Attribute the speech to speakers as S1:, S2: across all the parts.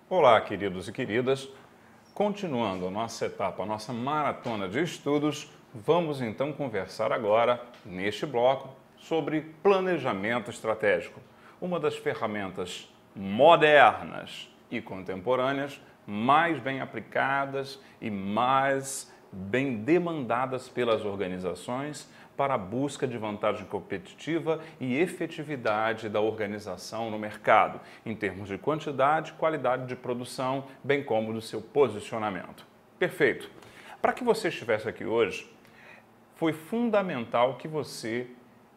S1: Olá, queridos e queridas. Continuando a nossa etapa, a nossa maratona de estudos, vamos então conversar agora, neste bloco, sobre planejamento estratégico, uma das ferramentas modernas e contemporâneas mais bem aplicadas e mais bem demandadas pelas organizações para a busca de vantagem competitiva e efetividade da organização no mercado, em termos de quantidade e qualidade de produção, bem como do seu posicionamento. Perfeito. Para que você estivesse aqui hoje, foi fundamental que você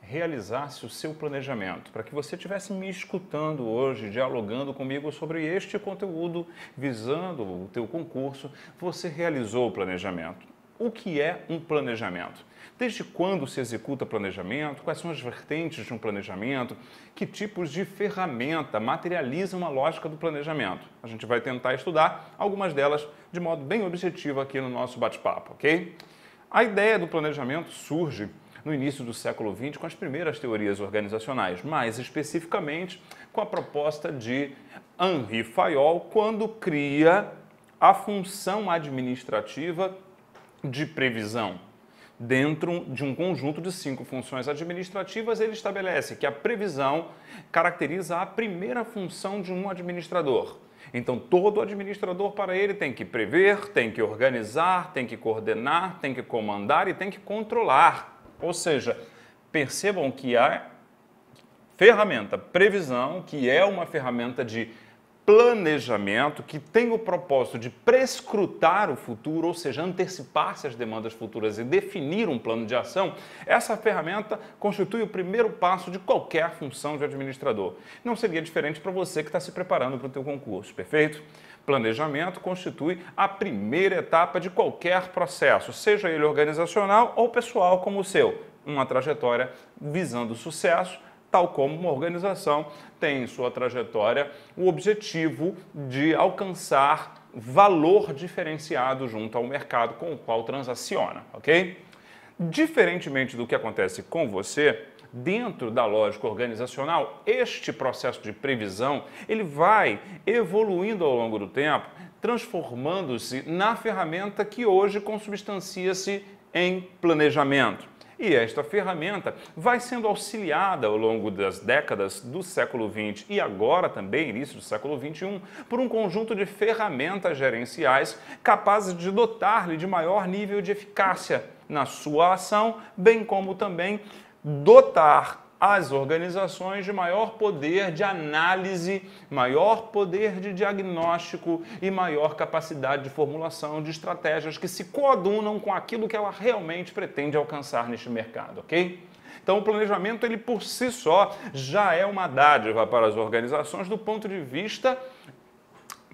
S1: realizasse o seu planejamento, para que você estivesse me escutando hoje, dialogando comigo sobre este conteúdo, visando o teu concurso, você realizou o planejamento. O que é um planejamento? Desde quando se executa planejamento? Quais são as vertentes de um planejamento? Que tipos de ferramenta materializam a lógica do planejamento? A gente vai tentar estudar algumas delas de modo bem objetivo aqui no nosso bate-papo, ok? A ideia do planejamento surge no início do século XX com as primeiras teorias organizacionais, mais especificamente com a proposta de Henri Fayol, quando cria a função administrativa de previsão. Dentro de um conjunto de 5 funções administrativas, ele estabelece que a previsão caracteriza a primeira função de um administrador. Então, todo administrador, para ele, tem que prever, tem que organizar, tem que coordenar, tem que comandar e tem que controlar. Ou seja, percebam que a ferramenta previsão, que é uma ferramenta de planejamento, que tem o propósito de prescrutar o futuro, ou seja, antecipar-se às demandas futuras e definir um plano de ação, essa ferramenta constitui o primeiro passo de qualquer função de administrador. Não seria diferente para você que está se preparando para o teu concurso, perfeito? Planejamento constitui a primeira etapa de qualquer processo, seja ele organizacional ou pessoal como o seu, uma trajetória visando sucesso, tal como uma organização tem em sua trajetória o objetivo de alcançar valor diferenciado junto ao mercado com o qual transaciona, ok? Diferentemente do que acontece com você, dentro da lógica organizacional, este processo de previsão, ele vai evoluindo ao longo do tempo, transformando-se na ferramenta que hoje consubstancia-se em planejamento. E esta ferramenta vai sendo auxiliada ao longo das décadas do século XX e agora também, início do século XXI, por um conjunto de ferramentas gerenciais capazes de dotar-lhe de maior nível de eficácia na sua ação, bem como também dotar as organizações de maior poder de análise, maior poder de diagnóstico e maior capacidade de formulação de estratégias que se coadunam com aquilo que ela realmente pretende alcançar neste mercado, ok? Então, o planejamento, ele por si só, já é uma dádiva para as organizações do ponto de vista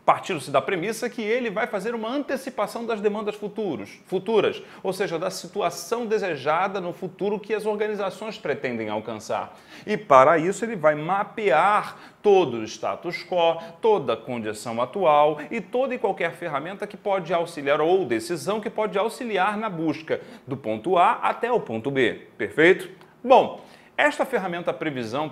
S1: partindo-se da premissa que ele vai fazer uma antecipação das demandas futuras, ou seja, da situação desejada no futuro que as organizações pretendem alcançar. E para isso ele vai mapear todo o status quo, toda a condição atual e toda e qualquer ferramenta que pode auxiliar ou decisão que pode auxiliar na busca do ponto A até o ponto B. Perfeito? Bom, esta ferramenta previsão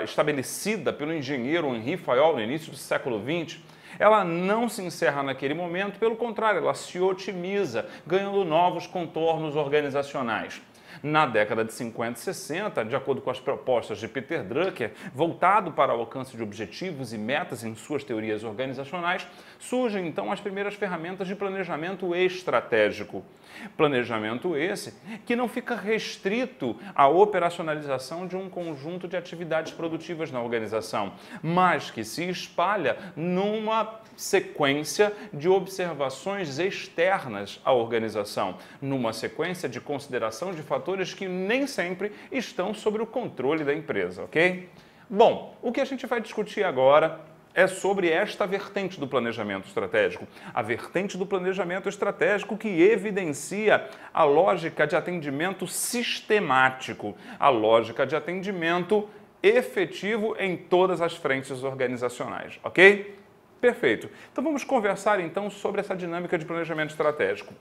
S1: estabelecida pelo engenheiro Henri Fayol no início do século XX, ela não se encerra naquele momento, pelo contrário, ela se otimiza, ganhando novos contornos organizacionais. Na década de 50 e 60, de acordo com as propostas de Peter Drucker, voltado para o alcance de objetivos e metas em suas teorias organizacionais, surgem então as primeiras ferramentas de planejamento estratégico. Planejamento esse que não fica restrito à operacionalização de um conjunto de atividades produtivas na organização, mas que se espalha numa sequência de observações externas à organização, numa sequência de consideração de fatores que nem sempre estão sob o controle da empresa, ok? Bom, o que a gente vai discutir agora é sobre esta vertente do planejamento estratégico. A vertente do planejamento estratégico que evidencia a lógica de atendimento sistemático, a lógica de atendimento efetivo em todas as frentes organizacionais, ok? Perfeito. Então vamos conversar então sobre essa dinâmica de planejamento estratégico.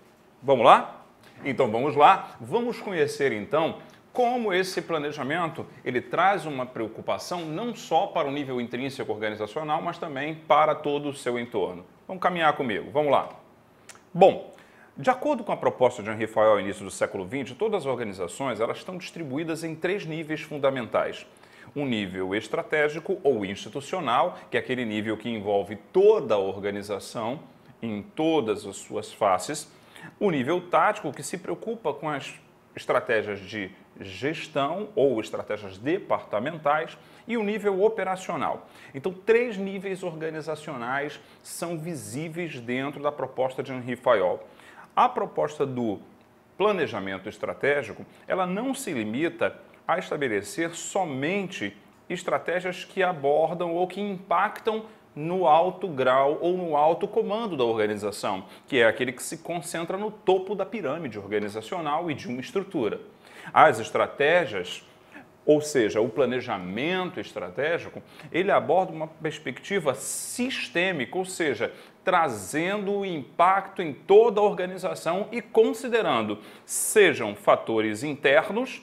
S1: Vamos lá? Então vamos lá, vamos conhecer então como esse planejamento ele traz uma preocupação não só para o nível intrínseco organizacional, mas também para todo o seu entorno. Vamos caminhar comigo, vamos lá. Bom, de acordo com a proposta de Henri Fayol ao início do século XX, todas as organizações elas estão distribuídas em 3 níveis fundamentais. Um nível estratégico ou institucional, que é aquele nível que envolve toda a organização, em todas as suas faces. O nível tático, que se preocupa com as estratégias de gestão ou estratégias departamentais, e o nível operacional. Então, 3 níveis organizacionais são visíveis dentro da proposta de Henri Fayol. A proposta do planejamento estratégico, ela não se limita a estabelecer somente estratégias que abordam ou que impactam no alto grau ou no alto comando da organização, que é aquele que se concentra no topo da pirâmide organizacional e de uma estrutura. As estratégias, ou seja, o planejamento estratégico, ele aborda uma perspectiva sistêmica, ou seja, trazendo o impacto em toda a organização e considerando sejam fatores internos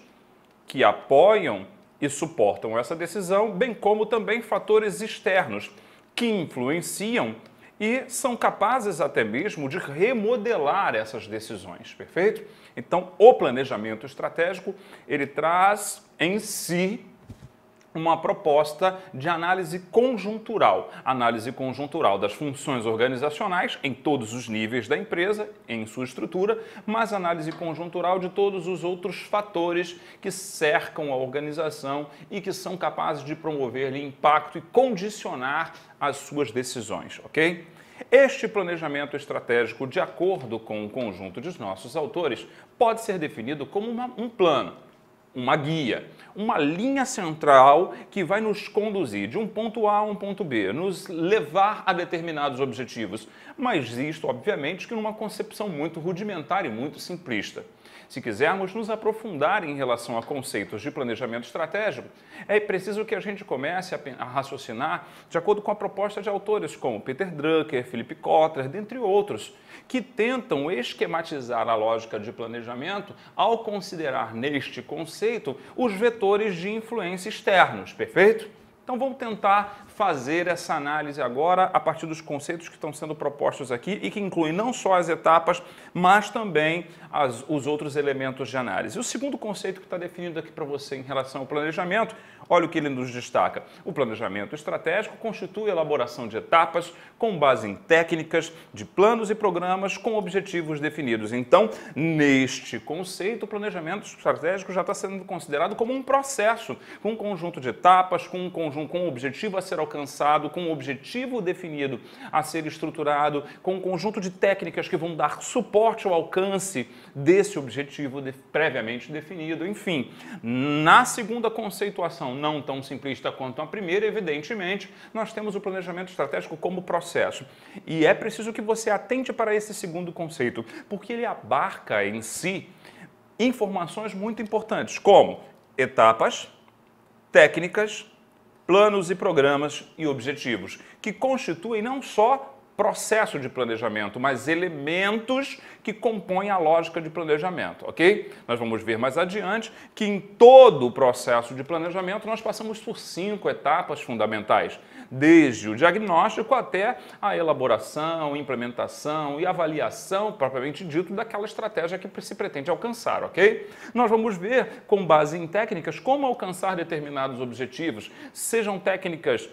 S1: que apoiam e suportam essa decisão, bem como também fatores externos que influenciam e são capazes até mesmo de remodelar essas decisões, perfeito? Então, o planejamento estratégico, ele traz em si uma proposta de análise conjuntural das funções organizacionais em todos os níveis da empresa, em sua estrutura, mas análise conjuntural de todos os outros fatores que cercam a organização e que são capazes de promover-lhe impacto e condicionar as suas decisões, ok? Este planejamento estratégico, de acordo com o conjunto de nossos autores, pode ser definido como um plano, uma guia, uma linha central que vai nos conduzir de um ponto A a um ponto B, nos levar a determinados objetivos. Mas isto, obviamente, que numa concepção muito rudimentar e muito simplista. Se quisermos nos aprofundar em relação a conceitos de planejamento estratégico, é preciso que a gente comece a raciocinar de acordo com a proposta de autores como Peter Drucker, Philip Kotler, dentre outros, que tentam esquematizar a lógica de planejamento ao considerar neste conceito os vetores de influência externos, perfeito? Então vamos tentar fazer essa análise agora a partir dos conceitos que estão sendo propostos aqui e que incluem não só as etapas, mas também os outros elementos de análise. O segundo conceito que está definido aqui para você em relação ao planejamento, olha o que ele nos destaca. O planejamento estratégico constitui a elaboração de etapas com base em técnicas, de planos e programas com objetivos definidos. Então, neste conceito, o planejamento estratégico já está sendo considerado como um processo, com um conjunto de etapas, com um objetivo a ser alcançado, com um objetivo definido a ser estruturado, com um conjunto de técnicas que vão dar suporte ao alcance desse objetivo previamente definido. Enfim, na segunda conceituação, não tão simplista quanto a primeira, evidentemente, nós temos o planejamento estratégico como processo. E é preciso que você atente para esse segundo conceito, porque ele abarca em si informações muito importantes, como etapas, técnicas, planos e programas e objetivos, que constituem não só processo de planejamento, mas elementos que compõem a lógica de planejamento, ok? Nós vamos ver mais adiante que em todo o processo de planejamento nós passamos por 5 etapas fundamentais, desde o diagnóstico até a elaboração, implementação e avaliação, propriamente dito, daquela estratégia que se pretende alcançar, ok? Nós vamos ver, com base em técnicas, como alcançar determinados objetivos, sejam técnicas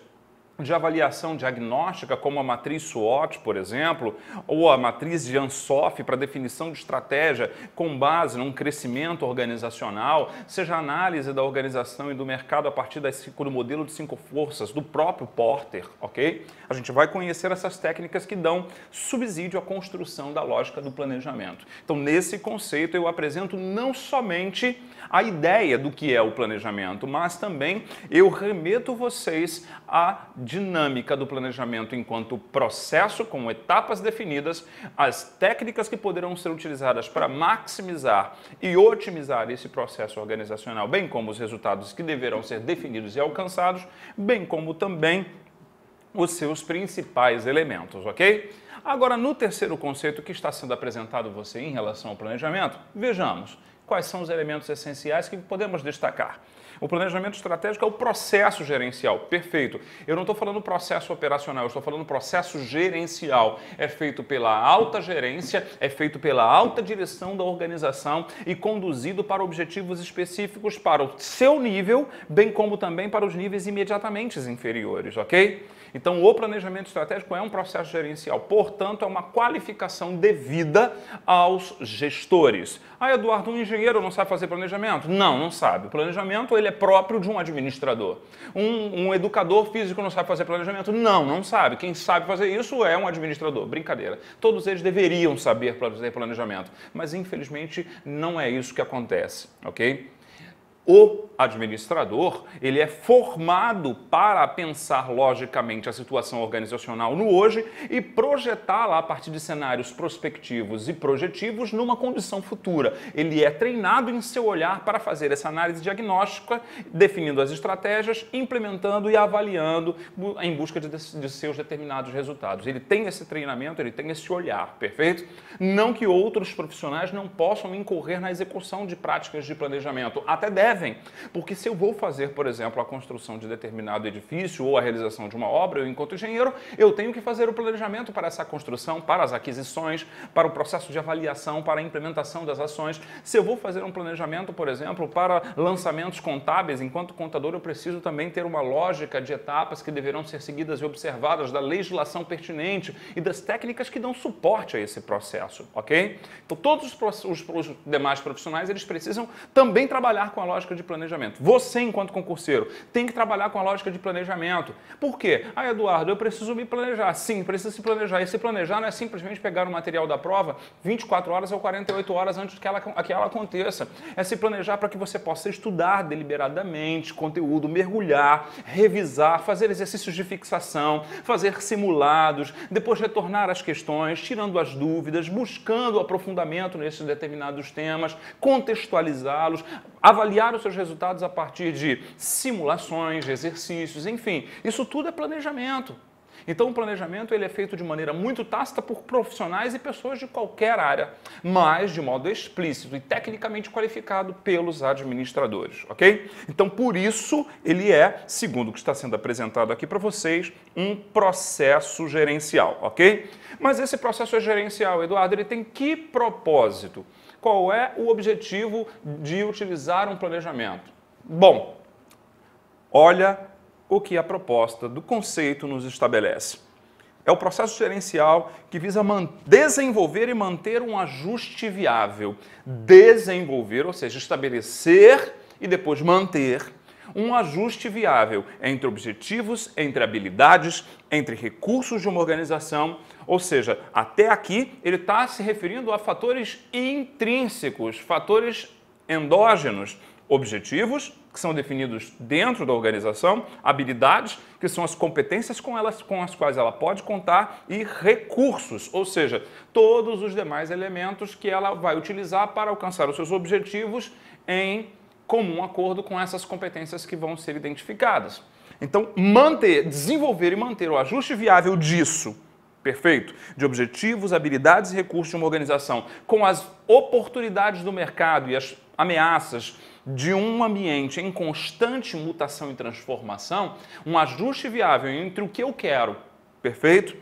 S1: de avaliação diagnóstica, como a matriz SWOT, por exemplo, ou a matriz de Ansoff para definição de estratégia com base num crescimento organizacional, seja a análise da organização e do mercado a partir do modelo de 5 forças do próprio Porter, ok? A gente vai conhecer essas técnicas que dão subsídio à construção da lógica do planejamento. Então, nesse conceito, eu apresento não somente a ideia do que é o planejamento, mas também eu remeto vocês à dinâmica do planejamento enquanto processo, com etapas definidas, as técnicas que poderão ser utilizadas para maximizar e otimizar esse processo organizacional, bem como os resultados que deverão ser definidos e alcançados, bem como também os seus principais elementos, ok? Agora, no terceiro conceito que está sendo apresentado a você em relação ao planejamento, vejamos Quais são os elementos essenciais que podemos destacar? O planejamento estratégico é o processo gerencial, perfeito. Eu não estou falando processo operacional, eu estou falando processo gerencial. É feito pela alta gerência, é feito pela alta direção da organização e conduzido para objetivos específicos para o seu nível, bem como também para os níveis imediatamente inferiores, ok? Então, o planejamento estratégico é um processo gerencial, portanto, é uma qualificação devida aos gestores. Ah, Eduardo, um engenheiro não sabe fazer planejamento? Não, não sabe. O planejamento ele é próprio de um administrador. Um educador físico não sabe fazer planejamento? Não, não sabe. Quem sabe fazer isso é um administrador. Brincadeira. Todos eles deveriam saber fazer planejamento, mas infelizmente não é isso que acontece, ok? O administrador, ele é formado para pensar logicamente a situação organizacional no hoje e projetá-la a partir de cenários prospectivos e projetivos numa condição futura. Ele é treinado em seu olhar para fazer essa análise diagnóstica, definindo as estratégias, implementando e avaliando em busca de seus determinados resultados. Ele tem esse treinamento, ele tem esse olhar, perfeito? Não que outros profissionais não possam incorrer na execução de práticas de planejamento, até devem, porque se eu vou fazer, por exemplo, a construção de determinado edifício ou a realização de uma obra, eu, enquanto engenheiro, eu tenho que fazer o planejamento para essa construção, para as aquisições, para o processo de avaliação, para a implementação das ações. Se eu vou fazer um planejamento, por exemplo, para lançamentos contábeis, enquanto contador, eu preciso também ter uma lógica de etapas que deverão ser seguidas e observadas da legislação pertinente e das técnicas que dão suporte a esse processo, ok? Então, todos os demais profissionais, eles precisam também trabalhar com a lógica de planejamento. Você, enquanto concurseiro, tem que trabalhar com a lógica de planejamento. Por quê? Ah, Eduardo, eu preciso me planejar. Sim, precisa se planejar. E se planejar não é simplesmente pegar o material da prova 24 horas ou 48 horas antes que ela aconteça. É se planejar para que você possa estudar deliberadamente conteúdo, mergulhar, revisar, fazer exercícios de fixação, fazer simulados, depois retornar às questões, tirando as dúvidas, buscando aprofundamento nesses determinados temas, contextualizá-los, avaliar os seus resultados a partir de simulações, exercícios, enfim, isso tudo é planejamento. Então o planejamento ele é feito de maneira muito tácita por profissionais e pessoas de qualquer área, mas de modo explícito e tecnicamente qualificado pelos administradores, ok? Então por isso ele é, segundo o que está sendo apresentado aqui para vocês, um processo gerencial, ok? Mas esse processo gerencial, Eduardo, ele tem que propósito? Qual é o objetivo de utilizar um planejamento? Bom, olha o que a proposta do conceito nos estabelece. É o processo gerencial que visa desenvolver e manter um ajuste viável. Desenvolver, ou seja, estabelecer e depois manter um ajuste viável entre objetivos, entre habilidades, entre recursos de uma organização. Ou seja, até aqui ele está se referindo a fatores intrínsecos, fatores endógenos, objetivos, que são definidos dentro da organização, habilidades, que são as competências com as quais ela pode contar, e recursos, ou seja, todos os demais elementos que ela vai utilizar para alcançar os seus objetivos em comum acordo com essas competências que vão ser identificadas. Então, desenvolver e manter o ajuste viável disso, perfeito, de objetivos, habilidades e recursos de uma organização, com as oportunidades do mercado e as ameaças de um ambiente em constante mutação e transformação, um ajuste viável entre o que eu quero, perfeito?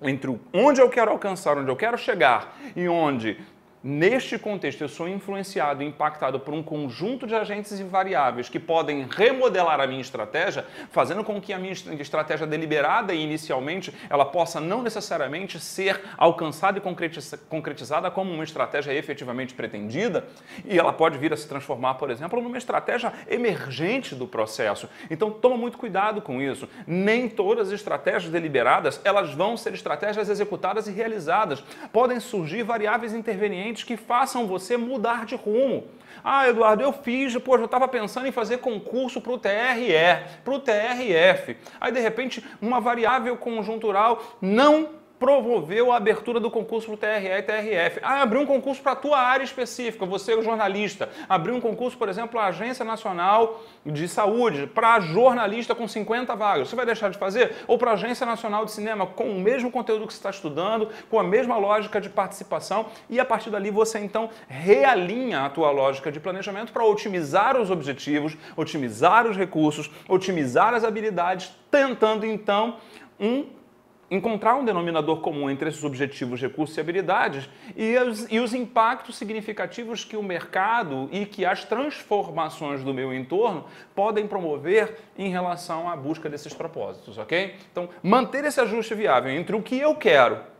S1: Entre onde eu quero alcançar, onde eu quero chegar e onde, neste contexto, eu sou influenciado e impactado por um conjunto de agentes e variáveis que podem remodelar a minha estratégia, fazendo com que a minha estratégia deliberada e inicialmente ela possa não necessariamente ser alcançada e concretizada como uma estratégia efetivamente pretendida, e ela pode vir a se transformar, por exemplo, numa estratégia emergente do processo. Então, toma muito cuidado com isso. Nem todas as estratégias deliberadas elas vão ser estratégias executadas e realizadas. Podem surgir variáveis intervenientes que façam você mudar de rumo. Ah, Eduardo, eu estava pensando em fazer concurso para o TRE, para o TRF. Aí, de repente, uma variável conjuntural não promoveu a abertura do concurso para o TRE e TRF. Abriu um concurso para a tua área específica, você é o jornalista. Abriu um concurso, por exemplo, a Agência Nacional de Saúde, para jornalista com 50 vagas. Você vai deixar de fazer? Ou para a Agência Nacional de Cinema, com o mesmo conteúdo que você está estudando, com a mesma lógica de participação, e a partir dali você então realinha a tua lógica de planejamento para otimizar os objetivos, otimizar os recursos, otimizar as habilidades, tentando então encontrar um denominador comum entre esses objetivos, recursos e habilidades e os impactos significativos que o mercado e que as transformações do meu entorno podem promover em relação à busca desses propósitos, ok? Então, manter esse ajuste viável entre o que eu quero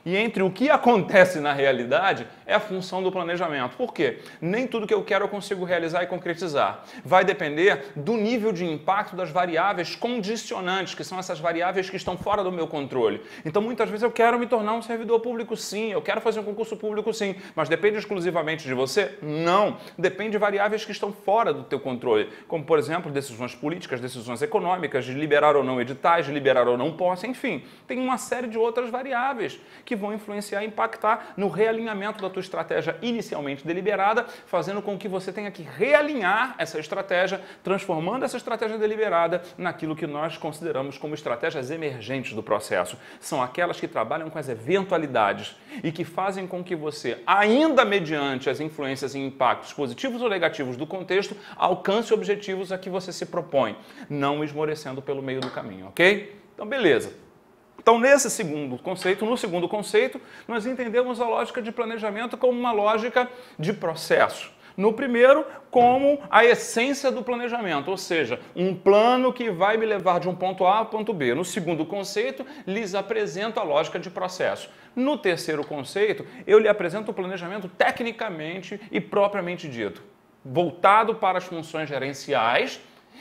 S1: e entre o que acontece na realidade é a função do planejamento. Por quê? Nem tudo que eu quero eu consigo realizar e concretizar. Vai depender do nível de impacto das variáveis condicionantes, que são essas variáveis que estão fora do meu controle. Então, muitas vezes eu quero me tornar um servidor público, sim. Eu quero fazer um concurso público, sim. Mas depende exclusivamente de você? Não. Depende de variáveis que estão fora do teu controle. Como, por exemplo, decisões políticas, decisões econômicas, de liberar ou não editais, de liberar ou não posse, enfim. Tem uma série de outras variáveis que vão influenciar e impactar no realinhamento da tua estratégia inicialmente deliberada, fazendo com que você tenha que realinhar essa estratégia, transformando essa estratégia deliberada naquilo que nós consideramos como estratégias emergentes do processo. São aquelas que trabalham com as eventualidades e que fazem com que você, ainda mediante as influências e impactos positivos ou negativos do contexto, alcance objetivos a que você se propõe, não esmorecendo pelo meio do caminho, ok? Então, beleza. Então, no segundo conceito, nós entendemos a lógica de planejamento como uma lógica de processo. No primeiro, como a essência do planejamento, ou seja, um plano que vai me levar de um ponto A ao ponto B. No segundo conceito, lhes apresento a lógica de processo. No terceiro conceito, eu lhe apresento o planejamento tecnicamente e propriamente dito, voltado para as funções gerenciais,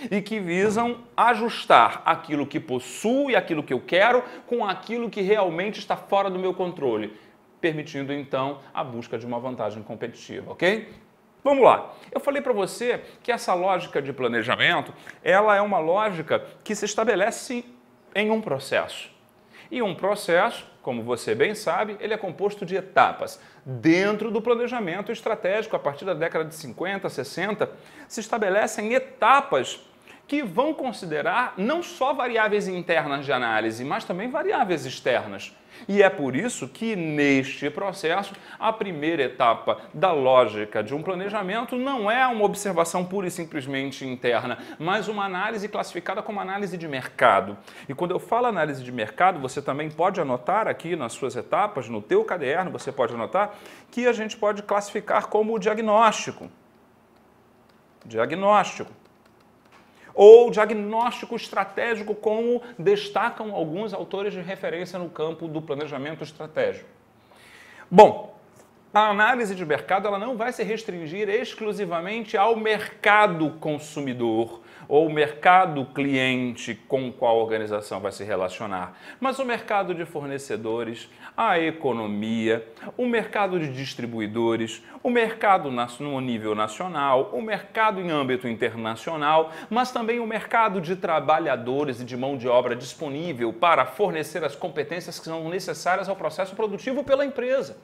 S1: e que visam ajustar aquilo que possuo e aquilo que eu quero com aquilo que realmente está fora do meu controle, permitindo então a busca de uma vantagem competitiva, ok? Vamos lá. Eu falei para você que essa lógica de planejamento, ela é uma lógica que se estabelece em um processo. E um processo, como você bem sabe, ele é composto de etapas. Dentro do planejamento estratégico, a partir da década de 50, 60, se estabelecem etapas que vão considerar não só variáveis internas de análise, mas também variáveis externas. E é por isso que, neste processo, a primeira etapa da lógica de um planejamento não é uma observação pura e simplesmente interna, mas uma análise classificada como análise de mercado. E quando eu falo análise de mercado, você também pode anotar aqui nas suas etapas, no teu caderno, você pode anotar que a gente pode classificar como diagnóstico. Ou diagnóstico estratégico, como destacam alguns autores de referência no campo do planejamento estratégico. Bom, a análise de mercado ela não vai se restringir exclusivamente ao mercado consumidor ou mercado cliente com o qual a organização vai se relacionar, mas o mercado de fornecedores, a economia, o mercado de distribuidores, o mercado no nível nacional, o mercado em âmbito internacional, mas também o mercado de trabalhadores e de mão de obra disponível para fornecer as competências que são necessárias ao processo produtivo pela empresa.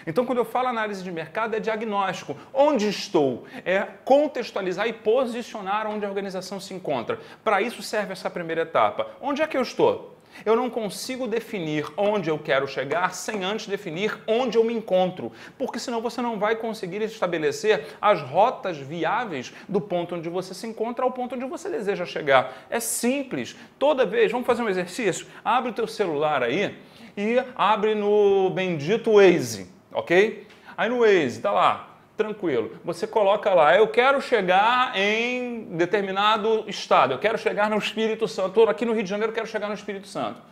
S1: Então, quando eu falo análise de mercado, é diagnóstico. Onde estou? É contextualizar e posicionar onde a organização se encontra. Para isso serve essa primeira etapa. Onde é que eu estou? Eu não consigo definir onde eu quero chegar sem antes definir onde eu me encontro, porque senão você não vai conseguir estabelecer as rotas viáveis do ponto onde você se encontra ao ponto onde você deseja chegar. É simples. Toda vez, vamos fazer um exercício? Abre o teu celular aí e abre no bendito Waze. Ok? Aí no Waze, tá lá, tranquilo. Você coloca lá, eu quero chegar em determinado estado, eu quero chegar no Espírito Santo, estou aqui no Rio de Janeiro, eu quero chegar no Espírito Santo.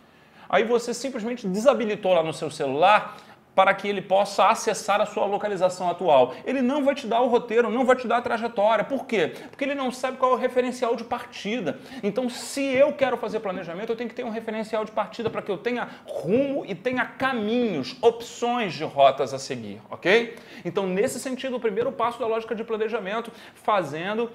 S1: Aí você simplesmente desabilitou lá no seu celular para que ele possa acessar a sua localização atual. Ele não vai te dar o roteiro, não vai te dar a trajetória. Por quê? Porque ele não sabe qual é o referencial de partida. Então, se eu quero fazer planejamento, eu tenho que ter um referencial de partida para que eu tenha rumo e tenha caminhos, opções de rotas a seguir, ok? Então, nesse sentido, o primeiro passo da lógica de planejamento, fazendo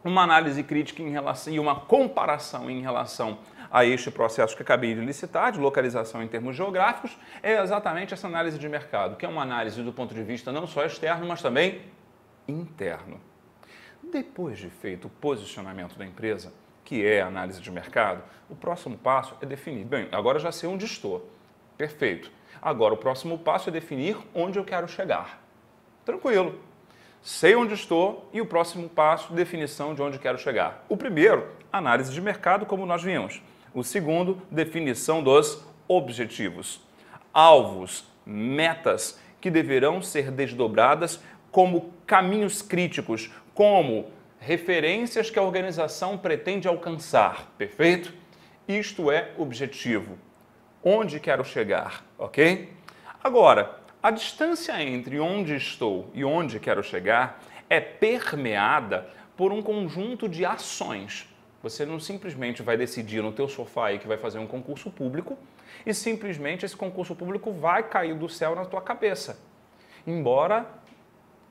S1: uma análise crítica em relação e uma comparação em relação a este processo que acabei de licitar, de localização em termos geográficos, é exatamente essa análise de mercado, que é uma análise do ponto de vista não só externo, mas também interno. Depois de feito o posicionamento da empresa, que é a análise de mercado, o próximo passo é definir, bem, agora já sei onde estou, perfeito. Agora o próximo passo é definir onde eu quero chegar. Tranquilo. Sei onde estou e o próximo passo, definição de onde quero chegar. O primeiro, análise de mercado, como nós vimos. O segundo, definição dos objetivos. Alvos, metas que deverão ser desdobradas como caminhos críticos, como referências que a organização pretende alcançar, perfeito? Isto é objetivo. Onde quero chegar, ok? Agora, a distância entre onde estou e onde quero chegar é permeada por um conjunto de ações. Você não simplesmente vai decidir no teu sofá aí que vai fazer um concurso público e simplesmente esse concurso público vai cair do céu na tua cabeça. Embora,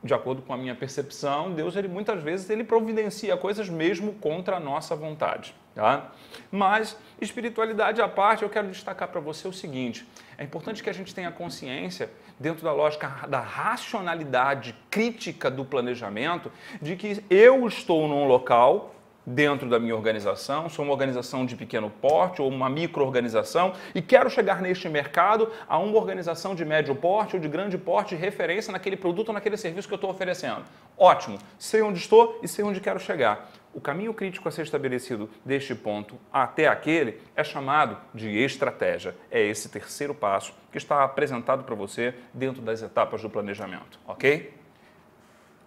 S1: de acordo com a minha percepção, Deus muitas vezes ele providencia coisas mesmo contra a nossa vontade. Tá? Mas, espiritualidade à parte, eu quero destacar para você o seguinte, é importante que a gente tenha consciência, dentro da lógica da racionalidade crítica do planejamento, de que eu estou num local, dentro da minha organização, sou uma organização de pequeno porte ou uma micro-organização e quero chegar neste mercado a uma organização de médio porte ou de grande porte de referência naquele produto ou naquele serviço que eu estou oferecendo. Ótimo, sei onde estou e sei onde quero chegar. O caminho crítico a ser estabelecido deste ponto até aquele é chamado de estratégia. É esse terceiro passo que está apresentado para você dentro das etapas do planejamento, ok?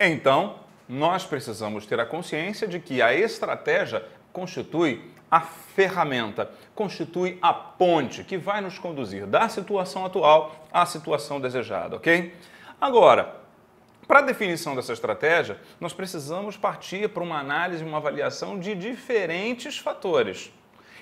S1: Então, nós precisamos ter a consciência de que a estratégia constitui a ferramenta, constitui a ponte que vai nos conduzir da situação atual à situação desejada, ok? Agora, para a definição dessa estratégia, nós precisamos partir para uma análise, uma avaliação de diferentes fatores.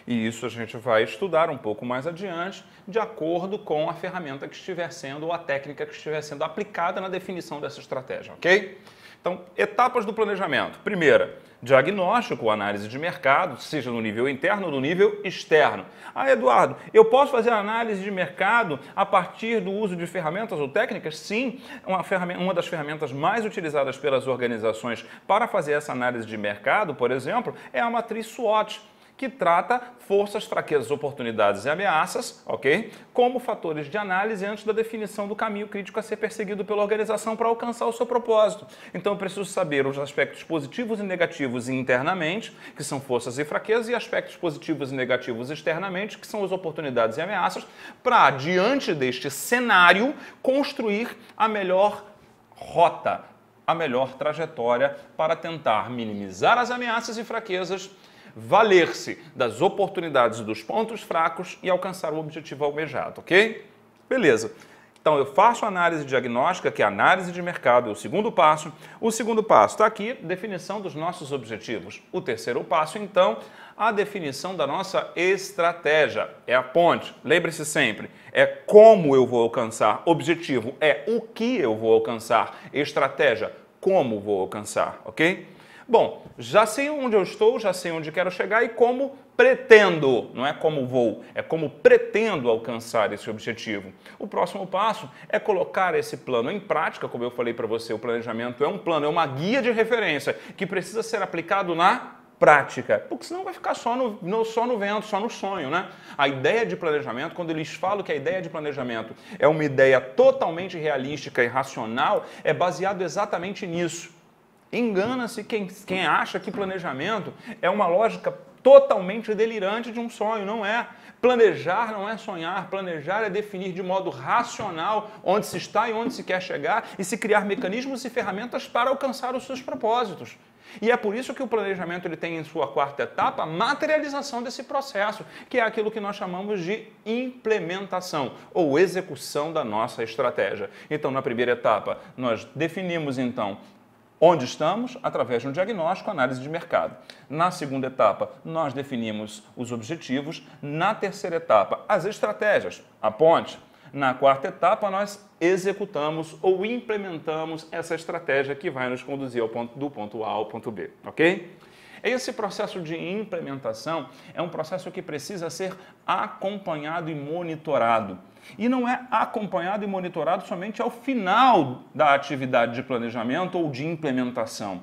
S1: E isso a gente vai estudar um pouco mais adiante, de acordo com a ferramenta que estiver sendo, ou a técnica que estiver sendo aplicada na definição dessa estratégia, ok? Então, etapas do planejamento. Primeira, diagnóstico, análise de mercado, seja no nível interno ou no nível externo. Ah, Eduardo, eu posso fazer análise de mercado a partir do uso de ferramentas ou técnicas? Sim, uma das ferramentas mais utilizadas pelas organizações para fazer essa análise de mercado, por exemplo, é a matriz SWOT, que trata forças, fraquezas, oportunidades e ameaças, ok? Como fatores de análise antes da definição do caminho crítico a ser perseguido pela organização para alcançar o seu propósito. Então eu preciso saber os aspectos positivos e negativos internamente, que são forças e fraquezas, e aspectos positivos e negativos externamente, que são as oportunidades e ameaças, para, diante deste cenário, construir a melhor rota, a melhor trajetória para tentar minimizar as ameaças e fraquezas, valer-se das oportunidades e dos pontos fracos e alcançar o objetivo almejado, ok? Beleza. Então, eu faço a análise diagnóstica, que é a análise de mercado, é o segundo passo. O segundo passo está aqui, definição dos nossos objetivos. O terceiro passo, então, a definição da nossa estratégia. É a ponte. Lembre-se sempre, é como eu vou alcançar. Objetivo é o que eu vou alcançar. Estratégia, como vou alcançar, ok? Bom, já sei onde eu estou, já sei onde quero chegar e como pretendo, não é como vou, é como pretendo alcançar esse objetivo. O próximo passo é colocar esse plano em prática, como eu falei para você, o planejamento é um plano, é uma guia de referência que precisa ser aplicado na prática, porque senão vai ficar só no vento, só no sonho, né? A ideia de planejamento, quando eles falam que a ideia de planejamento é uma ideia totalmente realística e racional, é baseado exatamente nisso. Engana-se quem acha que planejamento é uma lógica totalmente delirante de um sonho. Não é. Planejar não é sonhar. Planejar é definir de modo racional onde se está e onde se quer chegar e se criar mecanismos e ferramentas para alcançar os seus propósitos. E é por isso que o planejamento ele tem em sua quarta etapa a materialização desse processo, que é aquilo que nós chamamos de implementação ou execução da nossa estratégia. Então, na primeira etapa, nós definimos, então, onde estamos, através de um diagnóstico, análise de mercado. Na segunda etapa, nós definimos os objetivos. Na terceira etapa, as estratégias, a ponte. Na quarta etapa, nós executamos ou implementamos essa estratégia que vai nos conduzir do ponto A ao ponto B, ok? Esse processo de implementação é um processo que precisa ser acompanhado e monitorado. E não é acompanhado e monitorado somente ao final da atividade de planejamento ou de implementação.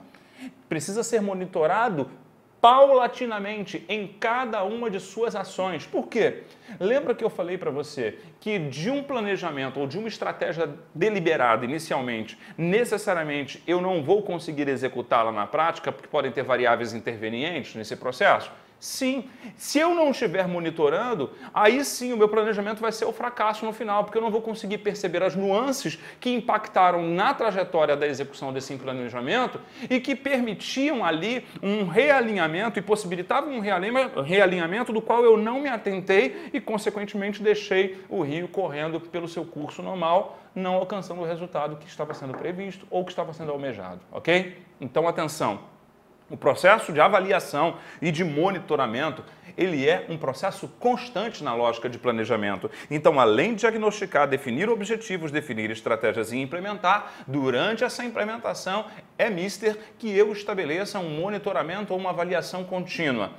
S1: Precisa ser monitorado paulatinamente em cada uma de suas ações. Por quê? Lembra que eu falei para você que de um planejamento ou de uma estratégia deliberada inicialmente, necessariamente eu não vou conseguir executá-la na prática porque podem ter variáveis intervenientes nesse processo? Sim, se eu não estiver monitorando, aí sim o meu planejamento vai ser o fracasso no final, porque eu não vou conseguir perceber as nuances que impactaram na trajetória da execução desse planejamento e que permitiam ali um realinhamento e possibilitavam um realinhamento do qual eu não me atentei e, consequentemente, deixei o rio correndo pelo seu curso normal, não alcançando o resultado que estava sendo previsto ou que estava sendo almejado, ok? Então, atenção! O processo de avaliação e de monitoramento, ele é um processo constante na lógica de planejamento. Então, além de diagnosticar, definir objetivos, definir estratégias e implementar, durante essa implementação é mister que eu estabeleça um monitoramento ou uma avaliação contínua.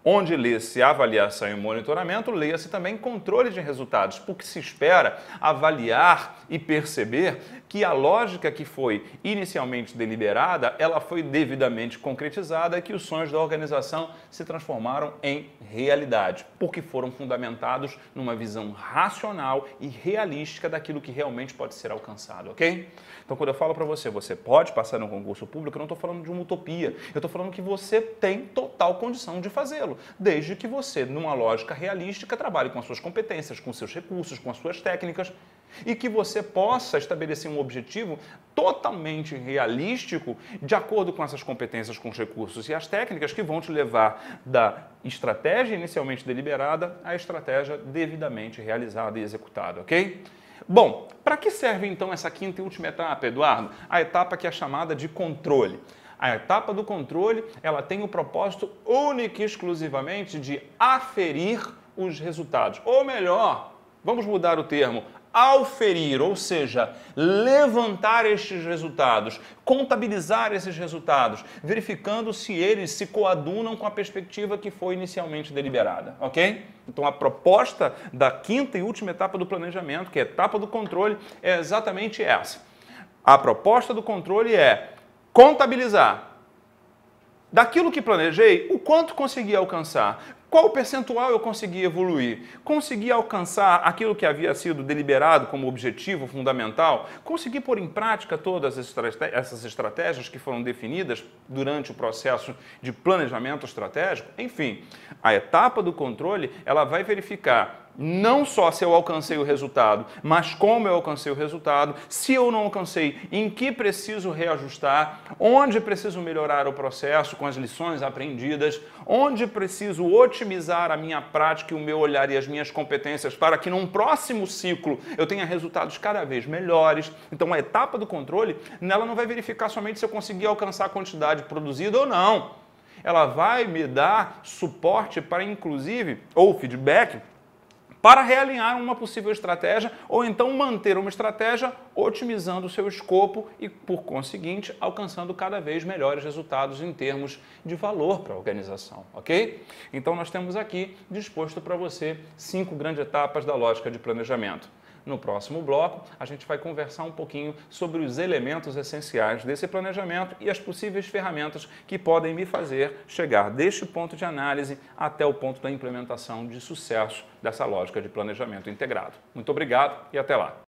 S1: Onde lê-se avaliação e monitoramento, leia-se também controle de resultados, porque se espera avaliar e perceber que a lógica que foi inicialmente deliberada, ela foi devidamente concretizada e que os sonhos da organização se transformaram em realidade, porque foram fundamentados numa visão racional e realística daquilo que realmente pode ser alcançado, ok? Então, quando eu falo para você, você pode passar no concurso público, eu não estou falando de uma utopia, eu estou falando que você tem total condição de fazê-lo, desde que você, numa lógica realística, trabalhe com as suas competências, com seus recursos, com as suas técnicas, e que você possa estabelecer um objetivo totalmente realístico de acordo com essas competências, com os recursos e as técnicas que vão te levar da estratégia inicialmente deliberada à estratégia devidamente realizada e executada, ok? Bom, para que serve então essa quinta e última etapa, Eduardo? A etapa que é chamada de controle. A etapa do controle, ela tem o propósito único e exclusivamente de aferir os resultados. Ou melhor, vamos mudar o termo, auferir, ou seja, levantar estes resultados, contabilizar esses resultados, verificando se eles se coadunam com a perspectiva que foi inicialmente deliberada, ok? Então, a proposta da quinta e última etapa do planejamento, que é a etapa do controle, é exatamente essa. A proposta do controle é contabilizar daquilo que planejei, o quanto consegui alcançar, qual percentual eu consegui evoluir, consegui alcançar aquilo que havia sido deliberado como objetivo fundamental, consegui pôr em prática todas essas estratégias que foram definidas durante o processo de planejamento estratégico. Enfim, a etapa do controle, ela vai verificar não só se eu alcancei o resultado, mas como eu alcancei o resultado, se eu não alcancei, em que preciso reajustar, onde preciso melhorar o processo com as lições aprendidas, onde preciso otimizar a minha prática e o meu olhar e as minhas competências para que num próximo ciclo eu tenha resultados cada vez melhores. Então, a etapa do controle, nela não vai verificar somente se eu consegui alcançar a quantidade produzida ou não. Ela vai me dar suporte para, inclusive, ou feedback, para realinhar uma possível estratégia ou então manter uma estratégia otimizando o seu escopo e, por conseguinte, alcançando cada vez melhores resultados em termos de valor para a organização, ok? Então, nós temos aqui disposto para você 5 grandes etapas da lógica de planejamento. No próximo bloco, a gente vai conversar um pouquinho sobre os elementos essenciais desse planejamento e as possíveis ferramentas que podem me fazer chegar deste ponto de análise até o ponto da implementação de sucesso dessa lógica de planejamento integrado. Muito obrigado e até lá!